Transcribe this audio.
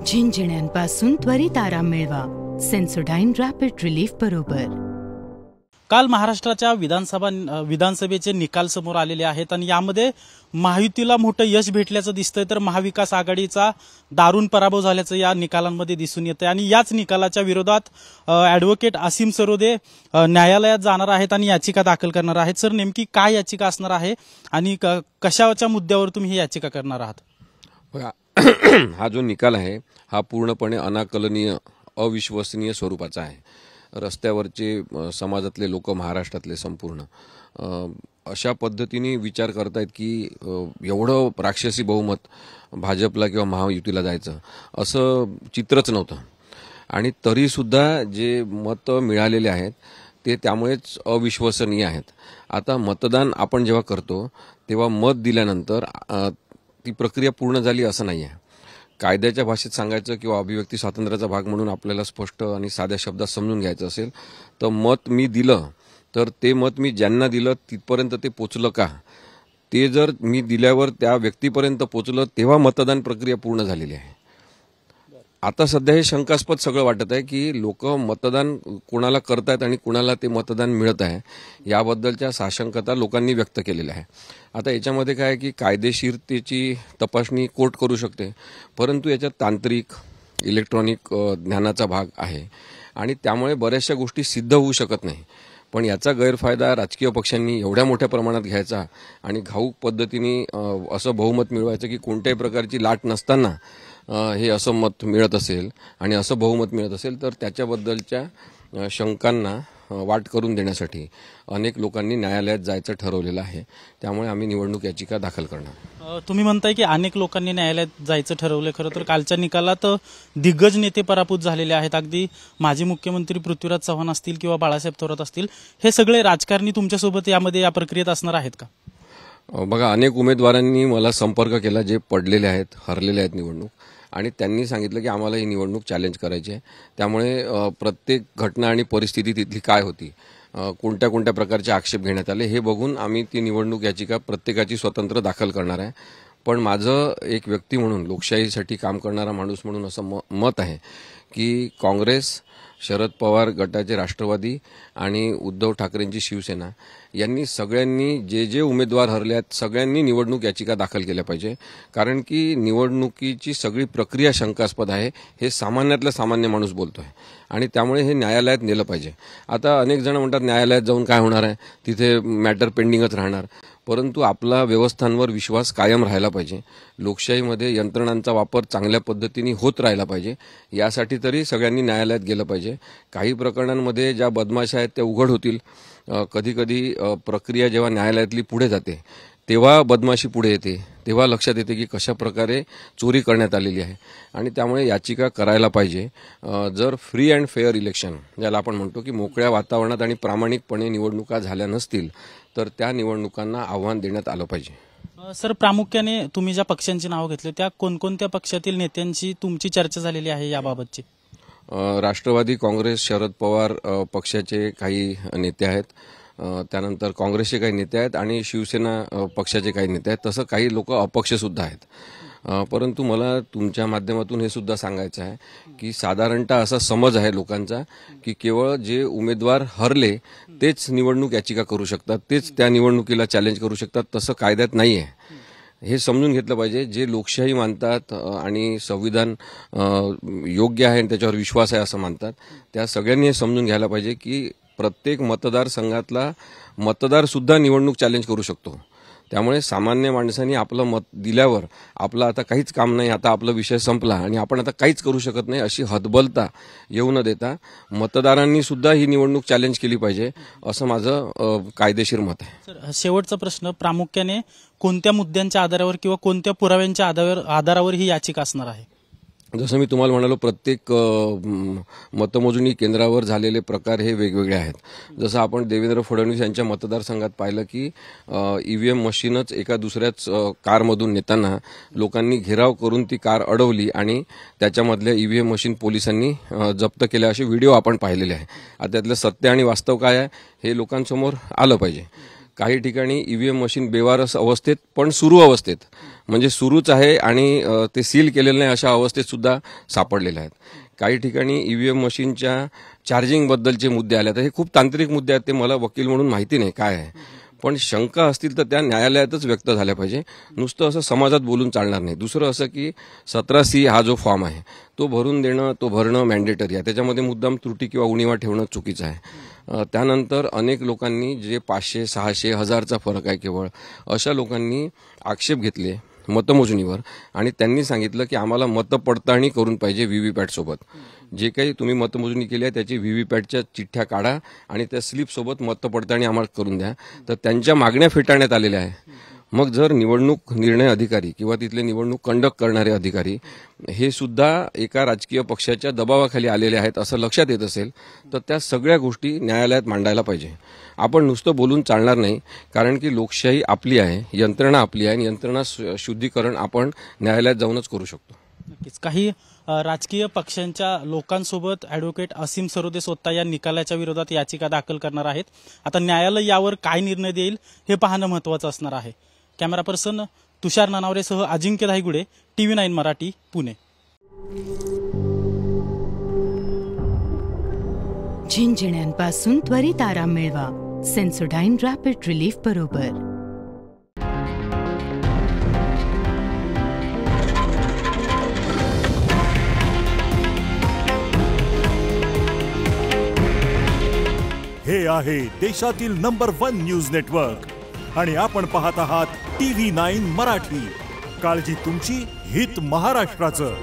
झिंझिण्यांपासून त्वरित आराम मिळवा सेन्सोडाइन रॅपिड रिलीफ बरोबर। काल महाराष्ट्राच्या विधानसभेचे निकाल समोर आलेले आहेत आणि यामध्ये महायुतीला मोठं यश भेटल्याचं दिसतंय, तर महाविकास आघाडीचा दारुण पराभव झाल्याचं या निकालांमध्ये दिसून येतंय। आणि याच निकालाच्या विरोधात ॲडव्होकेट असीम सरोदे न्यायालयात जाणार आहेत आणि याचिका दाखल करणार आहेत। सर, नेमकी काय याचिका असणार आहे आणि कशाच्या मुद्द्यावर तुम्ही ही याचिका करणार आहात? हा जो निकाल आहे हा पूर्णपणे अनाकलनीय, अविश्वसनीय स्वरूपाचा आहे। रस्त्यावरचे समाजातले लोक, महाराष्ट्रातले संपूर्ण अशा पद्धतीने विचार करतायत की एवढं राक्षसी बहुमत भाजपला किंवा महायुतीला जायचं असं चित्रच नव्हतं। आणि तरीसुद्धा जे मत मिळालेले आहेत ते त्यामुळेच अविश्वसनीय आहेत। आता मतदान आपण जेव्हा करतो तेव्हा मत दिल्यानंतर ती प्रक्रिया पूर्ण झाली असं नाही आहे। कायद्याच्या भाषेत सांगायचं किंवा अभिव्यक्ती स्वातंत्र्याचा भाग म्हणून आपल्याला स्पष्ट आणि साध्या शब्दात समजून घ्यायचं असेल तर मत मी दिलं तर ते मत मी ज्यांना दिलं तिथपर्यंत ते पोचलं का, ते जर मी दिल्यावर त्या व्यक्तीपर्यंत पोचलं तेव्हा मतदान प्रक्रिया पूर्ण झालेली आहे। आता सध्या हे शंकास्पद सगळं वाटत आहे की लोक मतदान कोणाला करतायत आणि कोणाला ते मतदान मिळत आहे याबद्दलच्या साशंकता लोकांनी व्यक्त केलेल्या आहे। आता याच्यामध्ये काय आहे की कायदेशीरतेची तपासणी कोर्ट करू शकते, परंतु याच्यात तांत्रिक, इलेक्ट्रॉनिक ज्ञानाचा भाग आहे आणि त्यामुळे बऱ्याचशा गोष्टी सिद्ध होऊ शकत नाही। पण याचा गैरफायदा राजकीय पक्षांनी एवढ्या मोठ्या प्रमाणात घ्यायचा आणि घाऊक पद्धतीने असं बहुमत मिळवायचं की कोणत्याही प्रकारची लाट नसताना हे असं मत मिळत असेल आणि असं बहुमत मिळत असेल तर त्याच्याबद्दलच्या शंकांना वाट करून देण्यासाठी अनेक लोकांनी न्यायालयात जायचं ठरवलेलं आहे। त्यामुळे आम्ही निवडणूक याचिका दाखल करणार। तुम्ही म्हणताय की अनेक लोकांनी न्यायालयात जायचं ठरवलं, खरं तर कालच्या निकालात दिग्गज नेते पराभूत झालेले आहेत। अगदी माजी मुख्यमंत्री पृथ्वीराज चव्हाण असतील किंवा बाळासाहेब थोरात असतील, हे सगळे राजकारणी तुमच्यासोबत यामध्ये या प्रक्रियेत असणार आहेत का? बघा, अनेक उमेदवारांनी मला संपर्क केला जे पडलेले आहेत, हरलेले आहेत निवडणूक, आणि त्यांनी सांगितलं की आम्हाला ही निवडणूक चॅलेंज करायची आहे। त्यामुळे प्रत्येक घटना आणि परिस्थिती तिथली काय होती, कोणत्या कोणत्या प्रकारचे आक्षेप घेण्यात आले हे बघून आम्ही ती निवडणूक याचिका प्रत्येकाची स्वतंत्र दाखल करणार आहे। पण माझं एक व्यक्ती म्हणून, लोकशाहीसाठी काम करणारा माणूस म्हणून असं मत आहे की काँग्रेस, शरद पवार गटाचे राष्ट्रवादी आणि उद्धव ठाकरेंची शिवसेना यांनी सगळ्यांनी जे जे उमेदवार हरले आहेत सगळ्यांनी निवडणूक याचिका दाखल केल्या पाहिजे। कारण की निवडणुकीची सगळी प्रक्रिया शंकास्पद आहे हे सामान्यातला सामान्य माणूस बोलतोय आणि त्यामुळे हे न्यायालयात नेलं पाहिजे। आता अनेक जण म्हणतात न्यायालयात जाऊन काय होणार आहे, तिथे मॅटर पेंडिंगच राहणार, परंतु आपला व्यवस्थांवर विश्वास कायम राहायला पाहिजे। लोकशाहीमध्ये यंत्रणांचा वापर चांगल्या पद्धतीने होत राहिला पाहिजे, यासाठी तरी सगळ्यांनी न्यायालयात गेलं पाहिजे। काही प्रकरणांमध्ये ज्या बदमाशा आहेत त्या उघड होतील, कधी कधी प्रक्रिया जेव्हा न्यायालयातली पुढे जाते तेव्हा बदमाशी पुढे येते, तेव्हा लक्षात येते की कशा प्रकारे चोरी करण्यात आलेली आहे आणि त्यामुळे याचिका करायला पाहिजे। जर फ्री अँड फेअर इलेक्शन, ज्याला आपण म्हणतो की मोकळ्या वातावरणात आणि प्रामाणिकपणे निवडणुका झाल्या नसतील तर त्या निवडणुकांना आव्हान देण्यात आलं पाहिजे। सर, प्रामुख्याने तुम्ही ज्या पक्षांची नावं घेतली त्या कोणकोणत्या पक्षातील नेत्यांची तुमची चर्चा झालेली आहे याबाबतची? राष्ट्रवादी काँग्रेस, शरद पवार पक्षाचे काही नेते आहेत, त्यानंतर काँग्रेसचे काही नेते आहेत आणि शिवसेना पक्षाचे काही नेते आहेत, तसं काही लोक अपक्ष सुद्धा आहेत। परंतु मला तुमच्या माध्यमातून हे सुद्धा सांगायचं आहे की साधारणतः असा समज आहे लोकांचा की केवळ जे उमेदवार हरले तेच निवडणूक याचिका करू शकतात, तेच त्या निवडणुकीला चॅलेंज करू शकतात, तसं कायद्यात नाही आहे। हे समजून घेतलं पाहिजे। जे लोकशाही मानतात आणि संविधान योग्य आहे आणि त्याच्यावर विश्वास आहे असं मानतात त्या सगळ्यांनी हे समजून घ्यायला पाहिजे की प्रत्येक मतदारसंघातला मतदार सुद्धा निवडणूक चॅलेंज करू शकतो। त्यामुळे सामान्य माणसांनी आपलं मत दिल्यावर आपलं आता काहीच काम नाही, आता आपला विषय संपला आणि आपण आता काहीच करू शकत नाही अशी हतबलता येऊ न देता मतदारांनी सुद्धा ही निवडणूक चॅलेंज केली पाहिजे असं माझं कायदेशीर मत आहे। सर, शेवटचा प्रश्न, प्रामुख्याने कोणत्या मुद्द्यांच्या आधारावर किंवा कोणत्या पुराव्यांच्या आधारावर ही याचिका असणार आहे? जसं मी तुम्हाला म्हणालो, प्रत्येक मतमोजणी केंद्रावर झालेले प्रकार हे वेगवेगळे आहेत। जसं आपण देवेंद्र फडणवीस यांच्या मतदारसंघात पाहिलं की ईव्हीएम मशीनच एका दुसऱ्याच कारमधून नेताना लोकांनी घेराव करून ती कार अडवली आणि त्याच्यामधल्या ईव्हीएम मशीन पोलिसांनी जप्त केल्या, असे व्हिडिओ आपण पाहिलेले आहे। आता त्यातलं सत्य आणि वास्तव काय आहे हे लोकांसमोर आलं पाहिजे। काही ठिकाणी ईव्हीएम मशीन बेवारस अवस्थेत पण सुरू अवस्थेत, म्हणजे सुरूच आहे आणि ते सील केलेलं नाही अशा अवस्थेत सुद्धा सापडलेल्या आहेत. काही ठिकाणी ईव्हीएम मशीनच्या चार्जिंगबद्दलचे मुद्दे आले. तर हे खूप तांत्रिक मुद्दे आहेत, ते मला वकील म्हणून माहिती नाही काय आहे, पण शंका असतील तर त्या न्यायालयातच व्यक्त झाल्या पाहिजे. नुसतं असं समाजात बोलून चालणार नाही. दुसरं असं की 17C हा जो फॉर्म आहे तो भरून देणं, तो भरणं मॅन्डेटरी आहे. त्याच्यामध्ये मुद्दाम त्रुटी किंवा उणिवा ठेवणं चुकीचं आहे. त्यानंतर अनेक लोकांनी जे 500, 600, 1000चा फरक आहे केवळ, अशा लोकांनी आक्षेप घेतले मतमोजणीवर आणि त्यांनी सांगितलं की आम्हाला मतपडताळणी करून पाहिजे व्हीव्हीपॅट सोबत. जे काही तुम्ही मतमोजणी केली आहे त्याची व्हीव्हीपॅटच्या चिठ्ठ्या काढा आणि त्या स्लिपसोबत मतपडताळणी आम्हाला करून द्या. तर त्यांच्या मागण्या फेटाळण्यात आलेल्या आहे. मग जर निवडणूक निर्णय अधिकारी किंवा तिथले निवडणूक कंडक्ट करणारे अधिकारी हे सुद्धा एका राजकीय पक्षाच्या दबावाखाली आलेले आहेत असं लक्षात येत असेल तर त्या सगळ्या गोष्टी न्यायालयात मांडायला पाहिजे. आपण नुसतं बोलून चालणार नाही, कारण की लोकशाही आपली आहे, यंत्रणा आपली आहे आणि यंत्रणा शुद्धीकरण आपण न्यायालयात जाऊनच करू शकतो. नक्कीच. काही राजकीय पक्षांच्या लोकांसोबत ॲडव्होकेट असीम सरोदे स्वतः या निकालाच्या विरोधात याचिका दाखल करणार आहेत. आता न्यायालय यावर काय निर्णय देईल हे पाहणं महत्त्वाचं असणार आहे. कॅमेरा पर्सन तुषार ननावरेसह अजिंक्य धायगुडे, TV9 मराठी, पुणे. झिंझिण्यांपासून त्वरित आराम मिळवा सेन्सोडाइन रॅपिड रिलीफ बरोबर. हे आहे देशातील नंबर 1 न्यूज नेटवर्क आणि आपण पाहत आहात TV9 मराठी. काळजी तुमची, हित महाराष्ट्राचं.